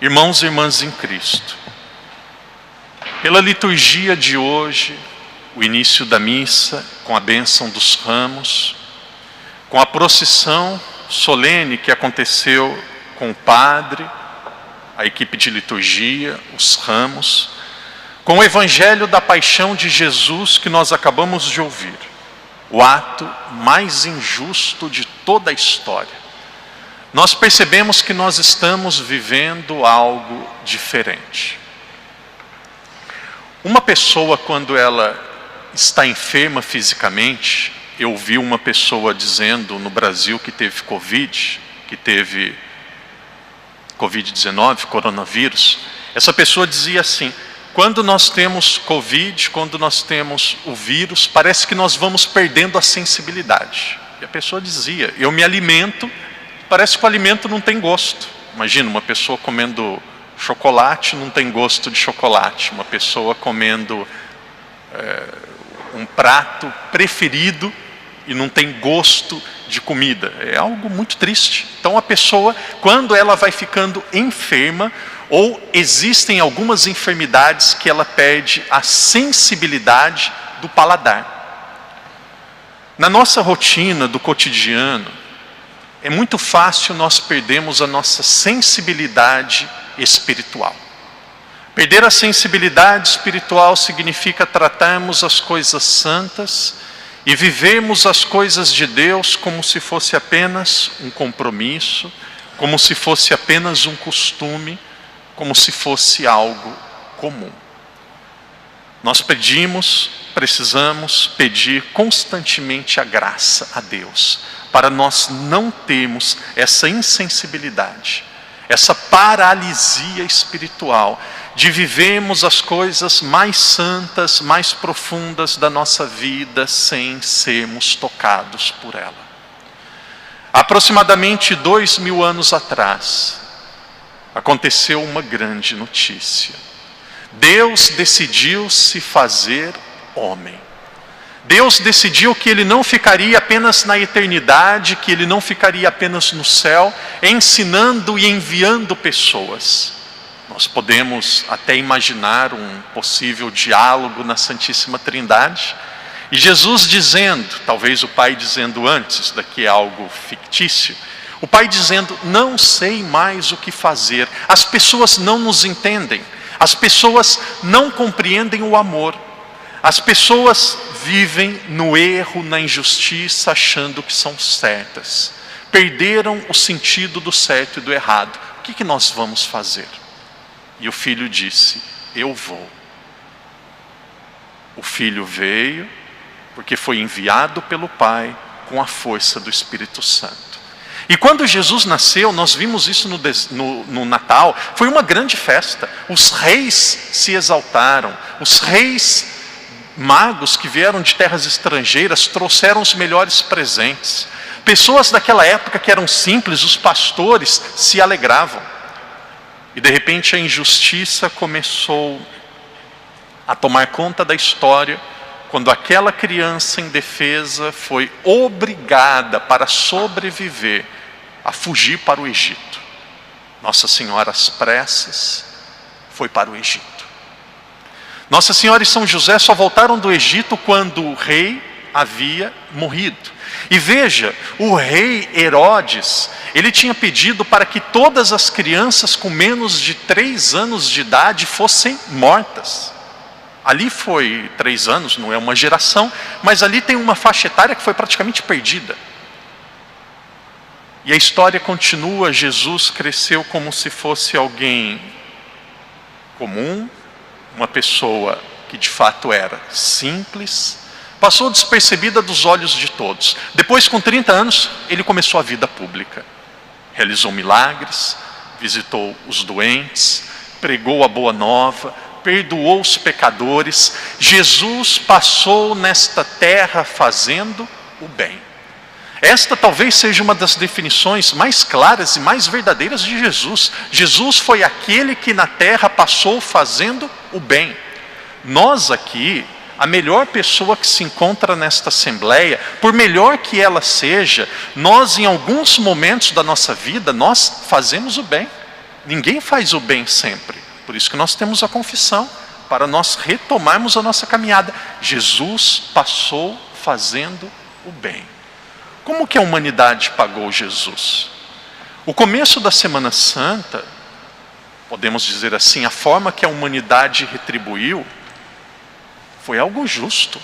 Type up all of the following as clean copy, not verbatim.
Irmãos e irmãs em Cristo, pela liturgia de hoje, o início da missa, com a bênção dos ramos, com a procissão solene que aconteceu com o padre, a equipe de liturgia, os ramos, com o evangelho da paixão de Jesus que nós acabamos de ouvir, o ato mais injusto de toda a história, nós percebemos que nós estamos vivendo algo diferente. Uma pessoa, quando ela está enferma fisicamente, eu ouvi uma pessoa dizendo no Brasil que teve Covid-19, coronavírus, essa pessoa dizia assim: quando nós temos Covid, quando nós temos o vírus, parece que nós vamos perdendo a sensibilidade. E a pessoa dizia: eu me alimento, parece que o alimento não tem gosto. Imagina uma pessoa comendo chocolate, não tem gosto de chocolate. Uma pessoa comendo um prato preferido e não tem gosto de comida. É algo muito triste. Então a pessoa, quando ela vai ficando enferma, ou existem algumas enfermidades que ela perde a sensibilidade do paladar. Na nossa rotina do cotidiano, é muito fácil nós perdermos a nossa sensibilidade espiritual. Perder a sensibilidade espiritual significa tratarmos as coisas santas e vivermos as coisas de Deus como se fosse apenas um compromisso, como se fosse apenas um costume, como se fosse algo comum. Nós precisamos pedir constantemente a graça a Deus, para nós não termos essa insensibilidade, essa paralisia espiritual, de vivermos as coisas mais santas, mais profundas da nossa vida, sem sermos tocados por ela. Aproximadamente 2000 anos atrás, aconteceu uma grande notícia. Deus decidiu se fazer homem. Deus decidiu que Ele não ficaria apenas na eternidade, que Ele não ficaria apenas no céu, ensinando e enviando pessoas. Nós podemos até imaginar um possível diálogo na Santíssima Trindade, e Jesus dizendo, talvez o Pai dizendo antes, isso daqui é algo fictício, o Pai dizendo: não sei mais o que fazer, as pessoas não nos entendem, as pessoas não compreendem o amor, as pessoas vivem no erro, na injustiça, achando que são certas, perderam o sentido do certo e do errado. O que nós vamos fazer? E o filho disse: eu vou. O filho veio, porque foi enviado pelo Pai com a força do Espírito Santo. E quando Jesus nasceu, nós vimos isso no Natal, foi uma grande festa. Os reis se exaltaram, os reis magos que vieram de terras estrangeiras trouxeram os melhores presentes. Pessoas daquela época que eram simples, os pastores, se alegravam. E de repente a injustiça começou a tomar conta da história, quando aquela criança indefesa foi obrigada, para sobreviver, a fugir para o Egito. Nossa Senhora às pressas foi para o Egito. Nossa Senhora e São José só voltaram do Egito quando o rei havia morrido. E veja, o rei Herodes, ele tinha pedido para que todas as crianças com menos de 3 anos de idade fossem mortas. Ali foi 3 anos, não é uma geração, mas ali tem uma faixa etária que foi praticamente perdida. E a história continua. Jesus cresceu como se fosse alguém comum, uma pessoa que de fato era simples, passou despercebida dos olhos de todos. Depois, com 30 anos, ele começou a vida pública. Realizou milagres, visitou os doentes, pregou a boa nova, perdoou os pecadores. Jesus passou nesta terra fazendo o bem. Esta talvez seja uma das definições mais claras e mais verdadeiras de Jesus. Jesus foi aquele que na terra passou fazendo o bem. Nós aqui, a melhor pessoa que se encontra nesta assembleia, por melhor que ela seja, nós em alguns momentos da nossa vida, nós fazemos o bem. Ninguém faz o bem sempre. Por isso que nós temos a confissão, para nós retomarmos a nossa caminhada. Jesus passou fazendo o bem. Como que a humanidade pagou Jesus? O começo da Semana Santa, podemos dizer assim, a forma que a humanidade retribuiu, foi algo justo.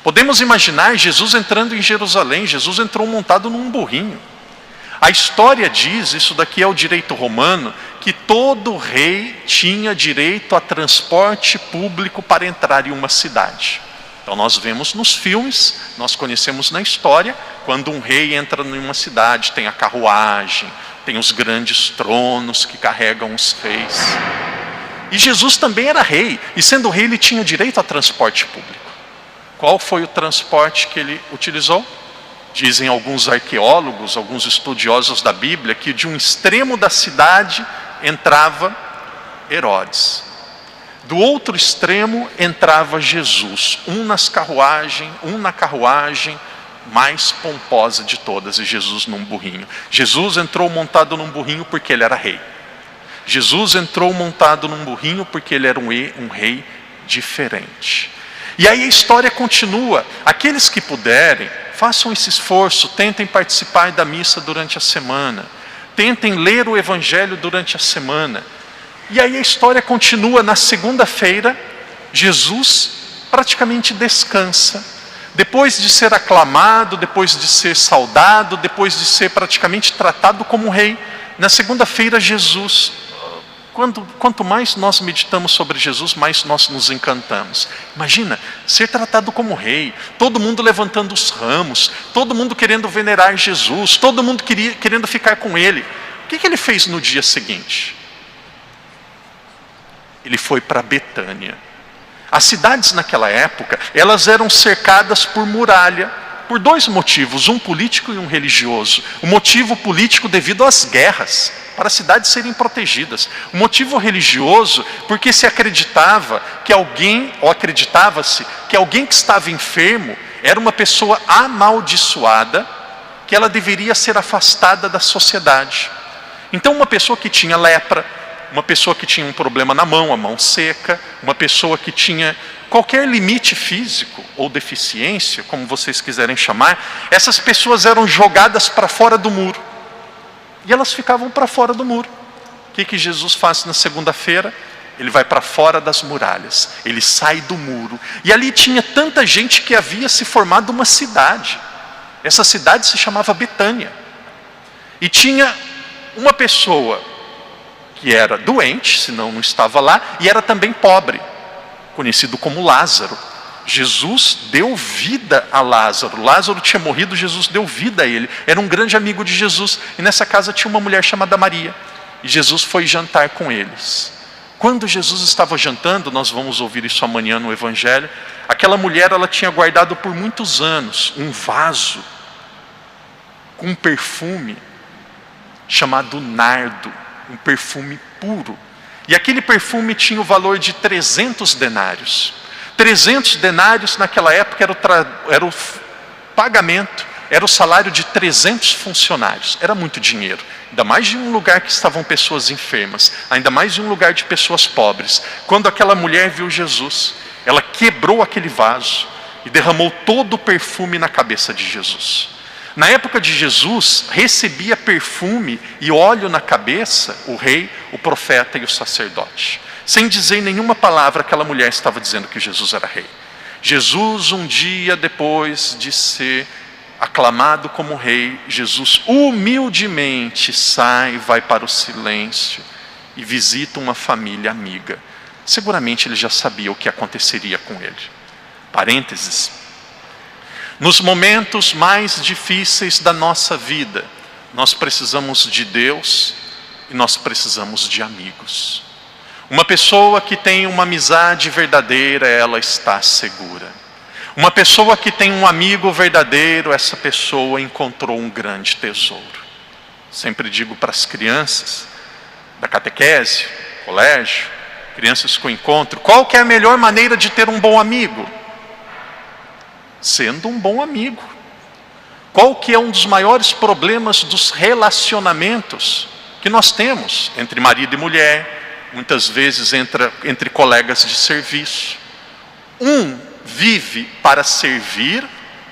Podemos imaginar Jesus entrando em Jerusalém. Jesus entrou montado num burrinho. A história diz, isso daqui é o direito romano, que todo rei tinha direito a transporte público para entrar em uma cidade. Então nós vemos nos filmes, nós conhecemos na história, quando um rei entra em uma cidade, tem a carruagem, tem os grandes tronos que carregam os reis. E Jesus também era rei, e sendo rei ele tinha direito a transporte público. Qual foi o transporte que ele utilizou? Dizem alguns arqueólogos, alguns estudiosos da Bíblia, que de um extremo da cidade entrava Herodes. Do outro extremo entrava Jesus, um na carruagem mais pomposa de todas, e Jesus num burrinho. Jesus entrou montado num burrinho porque ele era rei. Jesus entrou montado num burrinho porque ele era um rei diferente. E aí a história continua. Aqueles que puderem, façam esse esforço, tentem participar da missa durante a semana, tentem ler o Evangelho durante a semana. E aí a história continua. Na segunda-feira, Jesus praticamente descansa. Depois de ser aclamado, depois de ser saudado, depois de ser praticamente tratado como rei, na segunda-feira Jesus, quanto mais nós meditamos sobre Jesus, mais nós nos encantamos. Imagina, ser tratado como rei, todo mundo levantando os ramos, todo mundo querendo venerar Jesus, todo mundo querendo ficar com ele. O que ele fez no dia seguinte? Ele foi para Betânia. As cidades naquela época, elas eram cercadas por muralha, por dois motivos, um político e um religioso. O motivo político devido às guerras, para as cidades serem protegidas. O motivo religioso, porque se acreditava que alguém, ou acreditava-se, que alguém que estava enfermo era uma pessoa amaldiçoada, que ela deveria ser afastada da sociedade. Então uma pessoa que tinha lepra, uma pessoa que tinha um problema na mão, a mão seca, uma pessoa que tinha qualquer limite físico ou deficiência, como vocês quiserem chamar, essas pessoas eram jogadas para fora do muro. E elas ficavam para fora do muro. O que Jesus faz na segunda-feira? Ele vai para fora das muralhas, ele sai do muro. E ali tinha tanta gente que havia se formado uma cidade. Essa cidade se chamava Betânia. E tinha uma pessoa que era doente, senão não estava lá, e era também pobre, conhecido como Lázaro. Jesus deu vida a Lázaro. Lázaro tinha morrido, Jesus deu vida a ele. Era um grande amigo de Jesus. E nessa casa tinha uma mulher chamada Maria. E Jesus foi jantar com eles. Quando Jesus estava jantando, nós vamos ouvir isso amanhã no Evangelho, aquela mulher, ela tinha guardado por muitos anos um vaso com um perfume chamado nardo, um perfume puro. E aquele perfume tinha o valor de 300 denários. 300 denários naquela época era o pagamento, era o salário de 300 funcionários. Era muito dinheiro, ainda mais de um lugar que estavam pessoas enfermas, ainda mais de um lugar de pessoas pobres. Quando aquela mulher viu Jesus, ela quebrou aquele vaso e derramou todo o perfume na cabeça de Jesus. Na época de Jesus, recebia perfume e óleo na cabeça o rei, o profeta e o sacerdote. Sem dizer nenhuma palavra, aquela mulher estava dizendo que Jesus era rei. Jesus, um dia depois de ser aclamado como rei, Jesus humildemente sai, vai para o silêncio e visita uma família amiga. Seguramente ele já sabia o que aconteceria com ele. Parênteses. Nos momentos mais difíceis da nossa vida, nós precisamos de Deus e nós precisamos de amigos. Uma pessoa que tem uma amizade verdadeira, ela está segura. Uma pessoa que tem um amigo verdadeiro, essa pessoa encontrou um grande tesouro. Sempre digo para as crianças da catequese, colégio, crianças que eu encontro, qual que é a melhor maneira de ter um bom amigo? Sendo um bom amigo. Qual que é um dos maiores problemas dos relacionamentos? que nós temos entre marido e mulher, muitas vezes entre colegas de serviço. Um vive para servir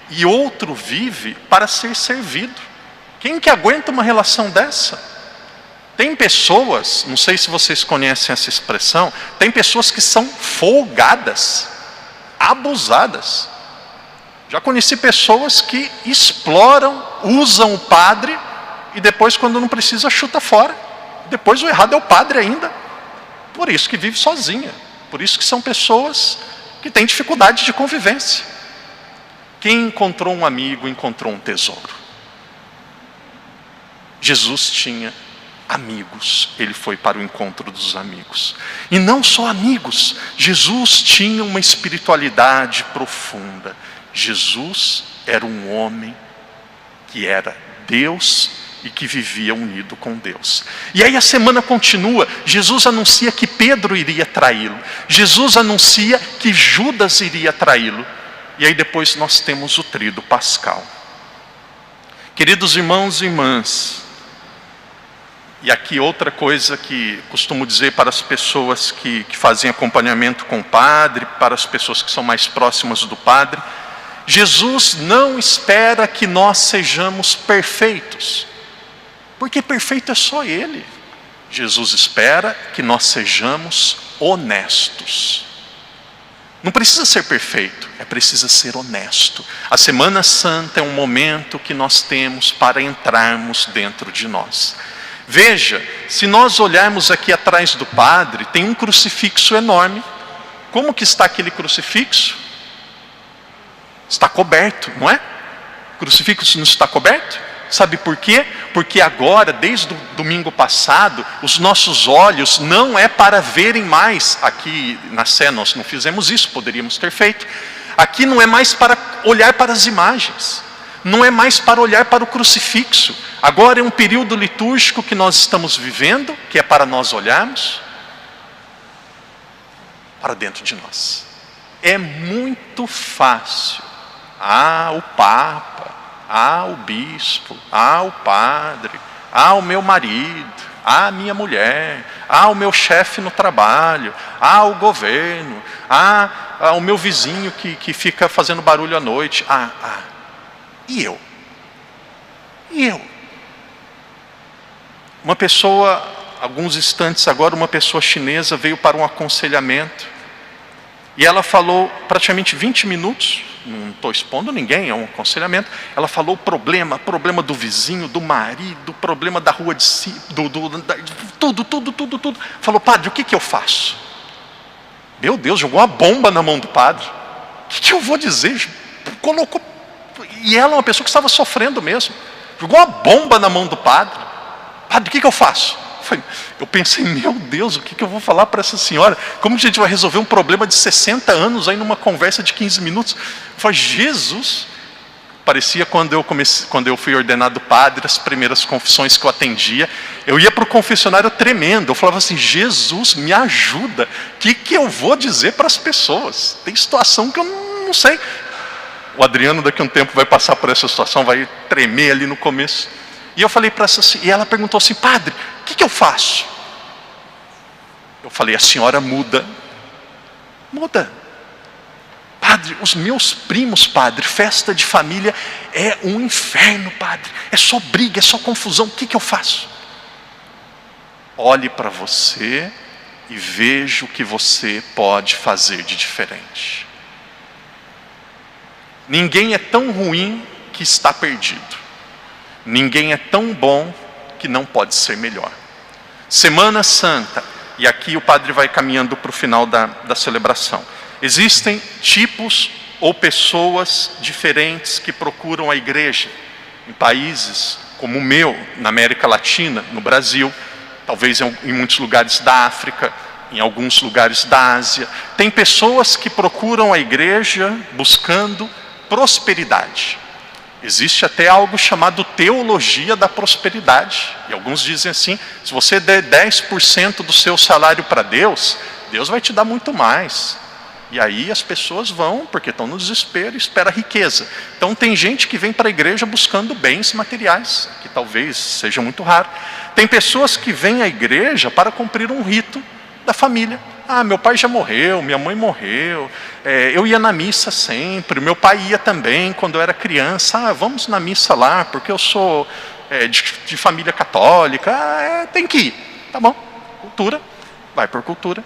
e outro vive para ser servido. Quem que aguenta uma relação dessa? Tem pessoas, não sei se vocês conhecem essa expressão, tem pessoas que são folgadas, abusadas. Já conheci pessoas que exploram, usam o padre e depois, quando não precisa, chuta fora. Depois o errado é o padre ainda. Por isso que vive sozinha. Por isso que são pessoas que têm dificuldade de convivência. Quem encontrou um amigo, encontrou um tesouro. Jesus tinha amigos. Ele foi para o encontro dos amigos. E não só amigos. Jesus tinha uma espiritualidade profunda. Jesus era um homem que era Deus e que vivia unido com Deus. E aí a semana continua. Jesus anuncia que Pedro iria traí-lo. Jesus anuncia que Judas iria traí-lo. E aí depois nós temos o tríduo pascal. Queridos irmãos e irmãs, e aqui outra coisa que costumo dizer para as pessoas que fazem acompanhamento com o padre, para as pessoas que são mais próximas do padre, Jesus não espera que nós sejamos perfeitos, porque perfeito é só Ele. Jesus espera que nós sejamos honestos. Não precisa ser perfeito, precisa ser honesto. A Semana Santa é um momento que nós temos para entrarmos dentro de nós. Veja, se nós olharmos aqui atrás do padre, tem um crucifixo enorme. Como que está aquele crucifixo? Está coberto, não é? O crucifixo não está coberto? Sabe por quê? Porque agora, desde o domingo passado, os nossos olhos não é para verem mais. Aqui na Sé nós não fizemos isso, poderíamos ter feito. Aqui não é mais para olhar para as imagens. Não é mais para olhar para o crucifixo. Agora é um período litúrgico que nós estamos vivendo, que é para nós olharmos para dentro de nós. É muito fácil. O Papa, o Bispo, o Padre, o meu marido, a minha mulher, o meu chefe no trabalho, o governo, o meu vizinho que fica fazendo barulho à noite. E eu? E eu? Uma pessoa, alguns instantes agora, uma pessoa chinesa veio para um aconselhamento. E ela falou praticamente 20 minutos, não estou expondo ninguém, é um aconselhamento. Ela falou problema do vizinho, do marido, problema da rua de si, tudo. Falou, padre, o que eu faço? Meu Deus, jogou uma bomba na mão do padre. O que eu vou dizer? Colocou. E ela é uma pessoa que estava sofrendo mesmo. Jogou uma bomba na mão do padre. Padre, o que eu faço? Eu pensei, meu Deus, o que eu vou falar para essa senhora? Como a gente vai resolver um problema de 60 anos aí numa conversa de 15 minutos? Eu falei, Jesus. Parecia quando eu fui ordenado padre, as primeiras confissões que eu atendia, eu ia para o confessionário tremendo. Eu falava assim, Jesus, me ajuda. O que eu vou dizer para as pessoas? Tem situação que eu não sei. O Adriano daqui a um tempo vai passar por essa situação, vai tremer ali no começo. E eu falei para essa, e ela perguntou assim, padre, o que eu faço? Eu falei, a senhora muda. Muda. Padre, os meus primos, padre, festa de família é um inferno, padre. É só briga, é só confusão. O que eu faço? Olhe para você e veja o que você pode fazer de diferente. Ninguém é tão ruim que está perdido. Ninguém é tão bom que não pode ser melhor. Semana Santa, e aqui o padre vai caminhando para o final da celebração. Existem tipos ou pessoas diferentes que procuram a igreja em países como o meu, na América Latina, no Brasil, talvez em muitos lugares da África, em alguns lugares da Ásia. Tem pessoas que procuram a igreja buscando prosperidade. Existe até algo chamado teologia da prosperidade. E alguns dizem assim, se você der 10% do seu salário para Deus, Deus vai te dar muito mais. E aí as pessoas vão, porque estão no desespero, e espera riqueza. Então tem gente que vem para a igreja buscando bens materiais, que talvez seja muito raro. Tem pessoas que vêm à igreja para cumprir um rito da família. Ah, meu pai já morreu, minha mãe morreu, eu ia na missa sempre, meu pai ia também quando eu era criança. Ah, vamos na missa lá, porque eu sou de família católica. Tem que ir. Tá bom, cultura, vai por cultura.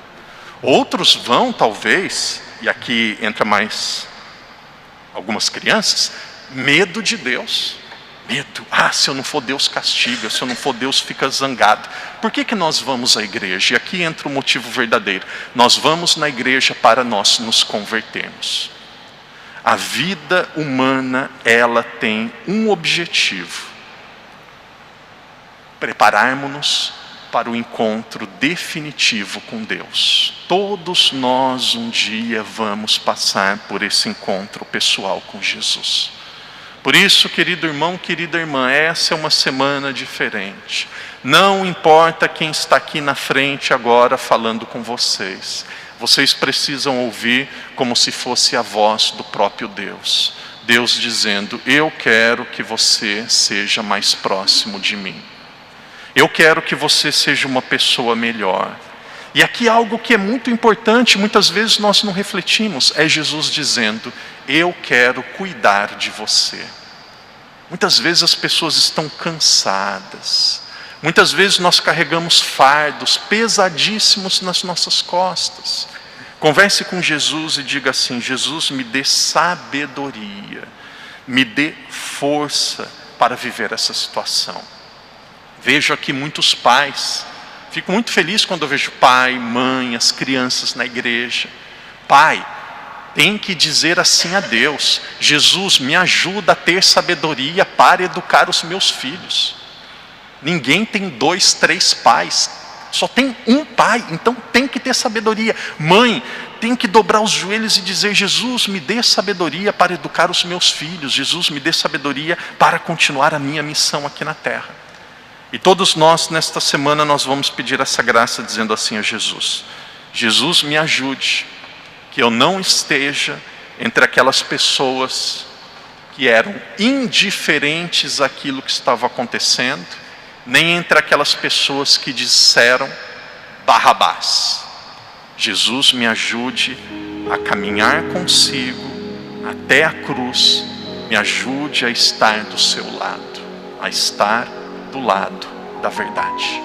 Outros vão, talvez, e aqui entra mais algumas crianças, medo de Deus. Medo. Ah, se eu não for Deus castiga, se eu não for Deus fica zangado. Por que nós vamos à igreja? E aqui entra o motivo verdadeiro. Nós vamos na igreja para nós nos convertermos. A vida humana, ela tem um objetivo: prepararmos-nos para o encontro definitivo com Deus. Todos nós um dia vamos passar por esse encontro pessoal com Jesus. Por isso, querido irmão, querida irmã, essa é uma semana diferente. Não importa quem está aqui na frente agora falando com vocês. Vocês precisam ouvir como se fosse a voz do próprio Deus. Deus dizendo: eu quero que você seja mais próximo de mim. Eu quero que você seja uma pessoa melhor. E aqui algo que é muito importante, muitas vezes nós não refletimos, é Jesus dizendo: eu quero cuidar de você. Muitas vezes as pessoas estão cansadas. Muitas vezes nós carregamos fardos pesadíssimos nas nossas costas. Converse com Jesus e diga assim: Jesus, me dê sabedoria, me dê força para viver essa situação. Vejo aqui muitos pais. Fico muito feliz quando eu vejo pai, mãe, as crianças na igreja. Pai, tem que dizer assim a Deus: Jesus, me ajuda a ter sabedoria para educar os meus filhos. Ninguém tem 2, 3 pais. Só tem um pai, então tem que ter sabedoria. Mãe, tem que dobrar os joelhos e dizer: Jesus, me dê sabedoria para educar os meus filhos. Jesus, me dê sabedoria para continuar a minha missão aqui na terra. E todos nós, nesta semana, nós vamos pedir essa graça dizendo assim a Jesus: Jesus, me ajude, que eu não esteja entre aquelas pessoas que eram indiferentes àquilo que estava acontecendo, nem entre aquelas pessoas que disseram Barrabás. Jesus, me ajude a caminhar consigo até a cruz, me ajude a estar do seu lado, a estar do lado da verdade.